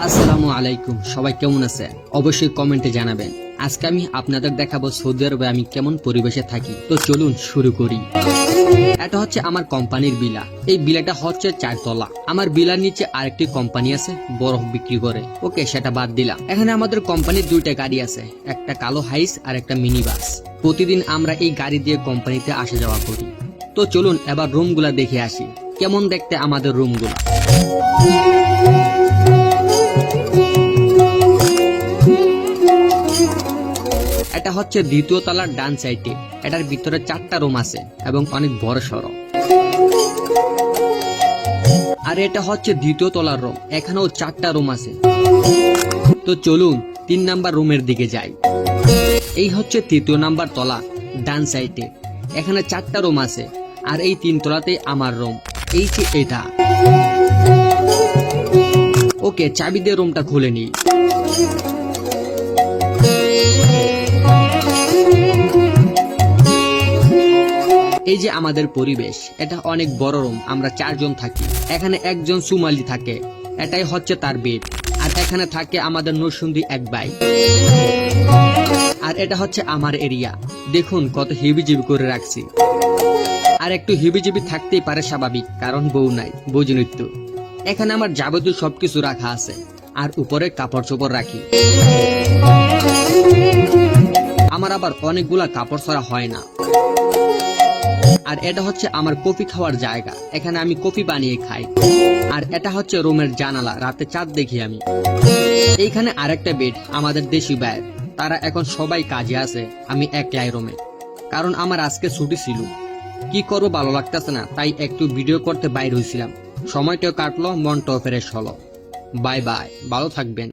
আসসালামু আলাইকুম, সবাই কেমন আছেন? অবশ্যই কমেন্টে জানাবেন। আজকে আমি আপনাদের দেখাবো সৌদি আরবে আমি কেমন পরিবেশে থাকি। তো চলুন শুরু করি। এটা হচ্ছে আমার কোম্পানির বিলা। এই বিলাটা হচ্ছে 4 তলা। আমার বিলার নিচে আরেকটি কোম্পানি আছে, বরফ বিক্রি করে। ওকে, সেটা বাদ দিলাম। এখানে আমাদের কোম্পানির 2টা গাড়ি আছে, একটা কালো হাইস আর একটা মিনি বাস। প্রতিদিন আমরা এই গাড়ি দিয়ে কোম্পানিতে আসা যাওয়া করি। তো চলুন এবার রুমগুলা দেখে আসি, কেমন দেখতে আমাদের রুমগুলা। এটা হচ্ছে 2য় তলার ডান সাইডে। এটার ভিতরে 4টা রুম আছে এবং অনেক বড় সড়ো। আর এটা হচ্ছে 2য় তলার রুম, এখানেও 4টা রুম আছে। তো চলুন 3 নাম্বার রুমের দিকে যাই। এই হচ্ছে 3য় নাম্বার তলা, ডান সাইডে। এখানে 4টা রুম আছে আর এই 3 তলাতেই আমার রুম। এই যে এটা। ওকে, চাবি দিয়ে রুমটা খুলে নিই। এই যে আমাদের পরিবেশ, এটা অনেক বড় রুম। আমরা 4 জন থাকি। এখানে একজন সুমালি থাকে, এটাই হচ্ছে তার বেড। আর এখানে থাকে আমাদের নরসুন্দি এক ভাই। আর এটা হচ্ছে আমার এরিয়া। দেখুন কত হিবিজিবি করে রাখছি। আর একটু হিবিজিবি থাকতেই পারে, স্বাভাবিক, কারণ বউ নাই, বুঝুনই তো। এখানে আমার যাবতীয় সবকিছু রাখা আছে আর উপরে কাপড় চোপড় রাখি। আমার আবার অনেকগুলা কাপড় ছাড়া হয় না। আর এটা হচ্ছে আমার কফি খাওয়ার জায়গা, এখানে আমি কফি বানিয়ে খাই। আর এটা হচ্ছে রুমের জানালা, রাতে চাঁদ দেখি আমি। এইখানে আরেকটা বেড, আমাদের দেশি ভাইয়ের। তারা এখন সবাই কাজে আছে, আমি একলাই রুমে, কারণ আমার আজকে ছুটি ছিল। কি করবো, ভালো লাগতেছে না, তাই একটু ভিডিও করতে বাইরে হয়েছিলাম। সময়টাও কাটলো, মনটাও ফ্রেশ হলো। বাই বাই, ভালো থাকবেন।